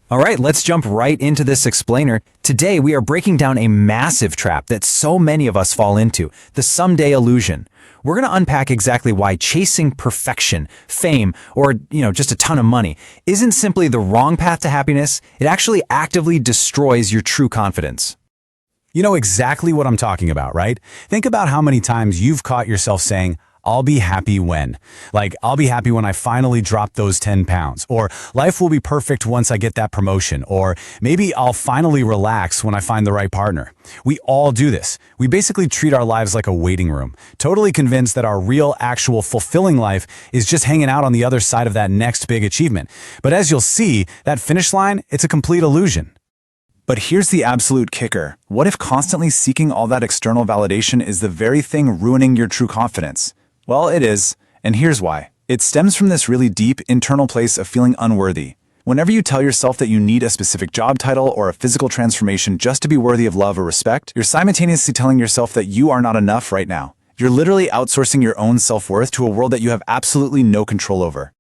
All right, let's jump right into this explainer. Today, we are breaking down a massive trap that so many of us fall into, the someday illusion. We're going to unpack exactly why chasing perfection, fame, or, just a ton of money isn't simply the wrong path to happiness. It actually actively destroys your true confidence. You know exactly what I'm talking about, right? Think about how many times you've caught yourself saying, I'll be happy when. Like, I'll be happy when I finally drop those 10 pounds. Or, life will be perfect once I get that promotion. Or, maybe I'll finally relax when I find the right partner. We all do this. We basically treat our lives like a waiting room, totally convinced that our real, actual, fulfilling life is just hanging out on the other side of that next big achievement. But as you'll see, that finish line, it's a complete illusion. But here's the absolute kicker. What if constantly seeking all that external validation is the very thing ruining your true confidence? Well, it is, and here's why. It stems from this really deep internal place of feeling unworthy. Whenever you tell yourself that you need a specific job title or a physical transformation just to be worthy of love or respect, you're simultaneously telling yourself that you are not enough right now. You're literally outsourcing your own self-worth to a world that you have absolutely no control over.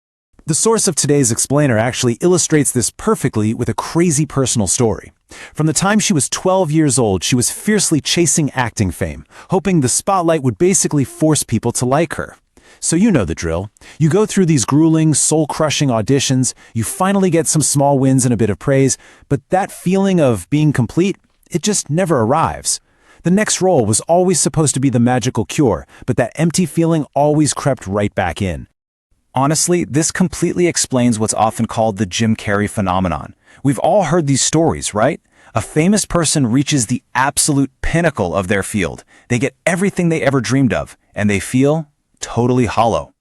The source of today's explainer actually illustrates this perfectly with a crazy personal story. From the time she was 12 years old, she was fiercely chasing acting fame, hoping the spotlight would basically force people to like her. So you know the drill. You go through these grueling, soul-crushing auditions, you finally get some small wins and a bit of praise, but that feeling of being complete, it just never arrives. The next role was always supposed to be the magical cure, but that empty feeling always crept right back in. Honestly, this completely explains what's often called the Jim Carrey phenomenon. We've all heard these stories, right? A famous person reaches the absolute pinnacle of their field. They get everything they ever dreamed of, and they feel totally hollow.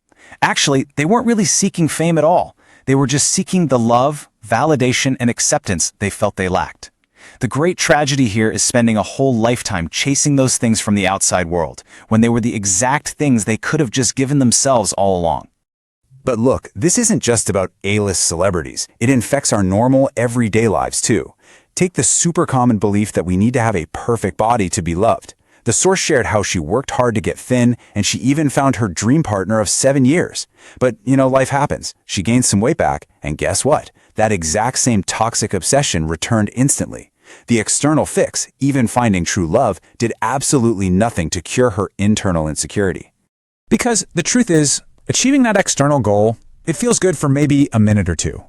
Actually, they weren't really seeking fame at all. They were just seeking the love, validation, and acceptance they felt they lacked. The great tragedy here is spending a whole lifetime chasing those things from the outside world, when they were the exact things they could have just given themselves all along. But look, this isn't just about A-list celebrities. It infects our normal, everyday lives too. Take the super common belief that we need to have a perfect body to be loved. The source shared how she worked hard to get thin, and she even found her dream partner of 7 years. But, life happens. She gained some weight back, and guess what? That exact same toxic obsession returned instantly. The external fix, even finding true love, did absolutely nothing to cure her internal insecurity. Because the truth is, achieving that external goal, it feels good for maybe a minute or two.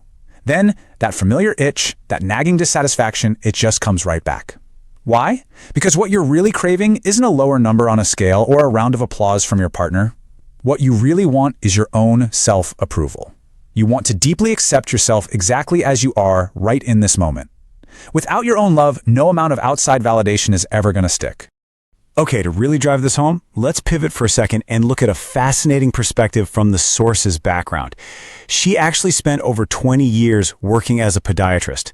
Then, that familiar itch, that nagging dissatisfaction, it just comes right back. Why? Because what you're really craving isn't a lower number on a scale or a round of applause from your partner. What you really want is your own self-approval. You want to deeply accept yourself exactly as you are right in this moment. Without your own love, no amount of outside validation is ever going to stick. Okay, to really drive this home, let's pivot for a second and look at a fascinating perspective from the source's background. She actually spent over 20 years working as a podiatrist.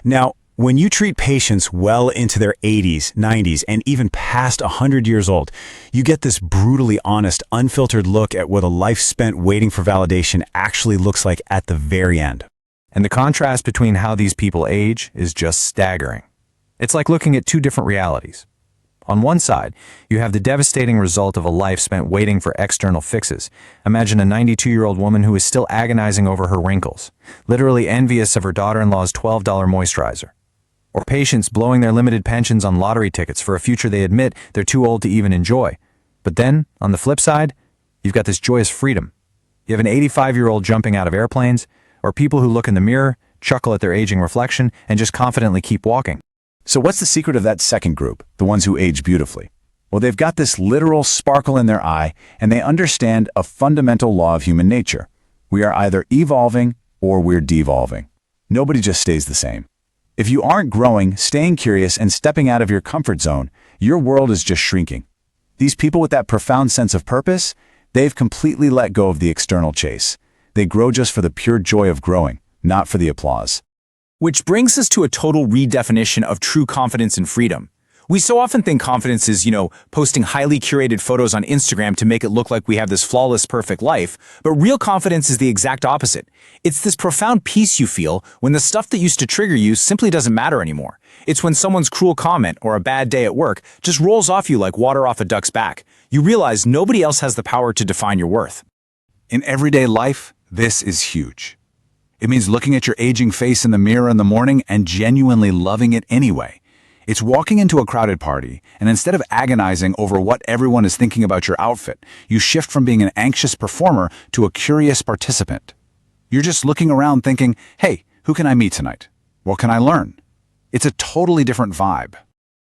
Now, when you treat patients well into their 80s, 90s, and even past 100 years old, you get this brutally honest, unfiltered look at what a life spent waiting for validation actually looks like at the very end. And the contrast between how these people age is just staggering. It's like looking at two different realities. On one side, you have the devastating result of a life spent waiting for external fixes. Imagine a 92-year-old woman who is still agonizing over her wrinkles, literally envious of her daughter-in-law's $12 moisturizer. Or patients blowing their limited pensions on lottery tickets for a future they admit they're too old to even enjoy. But then, on the flip side, you've got this joyous freedom. You have an 85-year-old jumping out of airplanes, or people who look in the mirror, chuckle at their aging reflection, and just confidently keep walking. So what's the secret of that second group, the ones who age beautifully? Well, they've got this literal sparkle in their eye, and they understand a fundamental law of human nature. We are either evolving or we're devolving. Nobody just stays the same. If you aren't growing, staying curious, and stepping out of your comfort zone, your world is just shrinking. These people with that profound sense of purpose, they've completely let go of the external chase. They grow just for the pure joy of growing, not for the applause. Which brings us to a total redefinition of true confidence and freedom. We so often think confidence is, posting highly curated photos on Instagram to make it look like we have this flawless, perfect life, but real confidence is the exact opposite. It's this profound peace you feel when the stuff that used to trigger you simply doesn't matter anymore. It's when someone's cruel comment or a bad day at work just rolls off you like water off a duck's back. You realize nobody else has the power to define your worth. In everyday life, this is huge. It means looking at your aging face in the mirror in the morning and genuinely loving it anyway. It's walking into a crowded party, and instead of agonizing over what everyone is thinking about your outfit, you shift from being an anxious performer to a curious participant. You're just looking around thinking, hey, who can I meet tonight? What can I learn? It's a totally different vibe.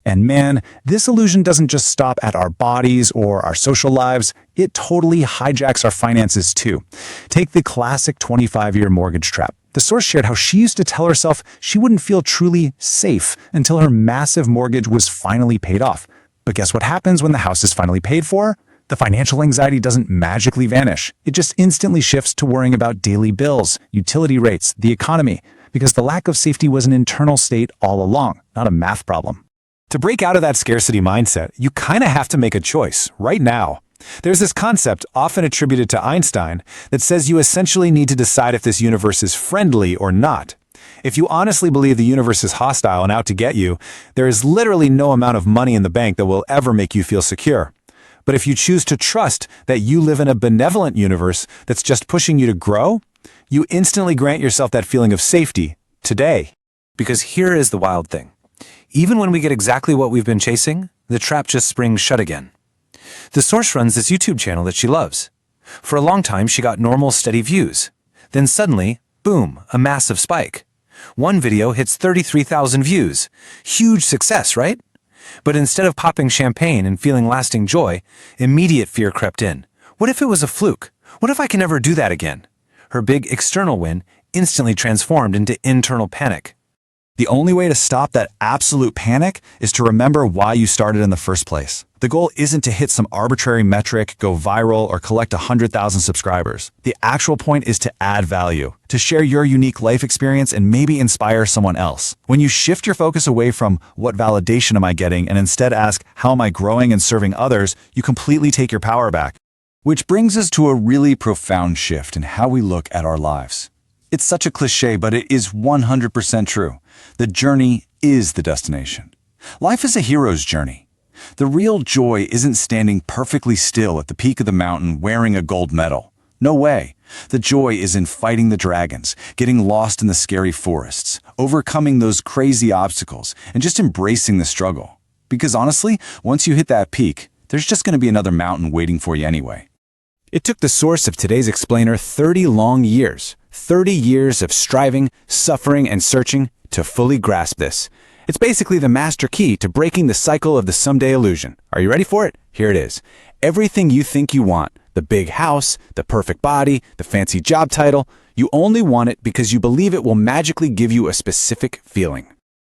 And man, this illusion doesn't just stop at our bodies or our social lives, it totally hijacks our finances too. Take the classic 25-year mortgage trap. The source shared how she used to tell herself she wouldn't feel truly safe until her massive mortgage was finally paid off. But guess what happens when the house is finally paid for? The financial anxiety doesn't magically vanish. It just instantly shifts to worrying about daily bills, utility rates, the economy, because the lack of safety was an internal state all along, not a math problem. To break out of that scarcity mindset, you kind of have to make a choice right now. There's this concept, often attributed to Einstein, that says you essentially need to decide if this universe is friendly or not. If you honestly believe the universe is hostile and out to get you, there is literally no amount of money in the bank that will ever make you feel secure. But if you choose to trust that you live in a benevolent universe that's just pushing you to grow, you instantly grant yourself that feeling of safety today. Because here is the wild thing. Even when we get exactly what we've been chasing, the trap just springs shut again. The source runs this YouTube channel that she loves. For a long time, she got normal, steady views. Then suddenly, boom, a massive spike. One video hits 33,000 views. Huge success, right? But instead of popping champagne and feeling lasting joy, immediate fear crept in. What if it was a fluke? What if I can never do that again? Her big external win instantly transformed into internal panic. The only way to stop that absolute panic is to remember why you started in the first place. The goal isn't to hit some arbitrary metric, go viral, or collect 100,000 subscribers. The actual point is to add value, to share your unique life experience and maybe inspire someone else. When you shift your focus away from what validation am I getting and instead ask how am I growing and serving others, you completely take your power back. Which brings us to a really profound shift in how we look at our lives. It's such a cliche, but it is 100% true. The journey is the destination. Life is a hero's journey. The real joy isn't standing perfectly still at the peak of the mountain wearing a gold medal. No way. The joy is in fighting the dragons, getting lost in the scary forests, overcoming those crazy obstacles, and just embracing the struggle. Because honestly, once you hit that peak, there's just going to be another mountain waiting for you anyway. It took the source of today's explainer 30 long years. 30 years of striving, suffering, and searching to fully grasp this. It's basically the master key to breaking the cycle of the someday illusion. Are you ready for it? Here it is. Everything you think you want, the big house, the perfect body, the fancy job title, you only want it because you believe it will magically give you a specific feeling.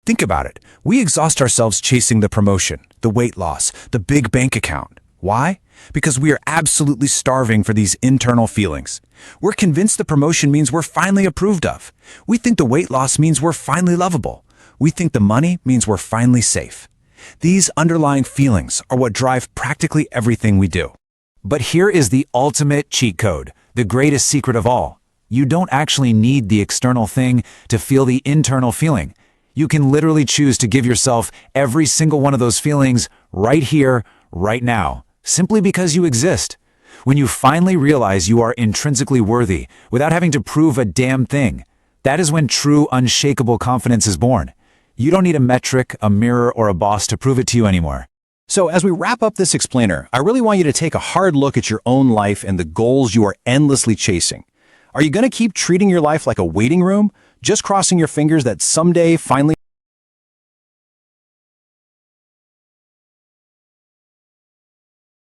Think about it. We exhaust ourselves chasing the promotion, the weight loss, the big bank account. Why? Because we are absolutely starving for these internal feelings. We're convinced the promotion means we're finally approved of. We think the weight loss means we're finally lovable. We think the money means we're finally safe. These underlying feelings are what drive practically everything we do. But here is the ultimate cheat code, the greatest secret of all. You don't actually need the external thing to feel the internal feeling. You can literally choose to give yourself every single one of those feelings right here, right now, simply because you exist. When you finally realize you are intrinsically worthy without having to prove a damn thing, that is when true, unshakable confidence is born. You don't need a metric, a mirror, or a boss to prove it to you anymore. So as we wrap up this explainer, I really want you to take a hard look at your own life and the goals you are endlessly chasing. Are you going to keep treating your life like a waiting room, just crossing your fingers that someday finally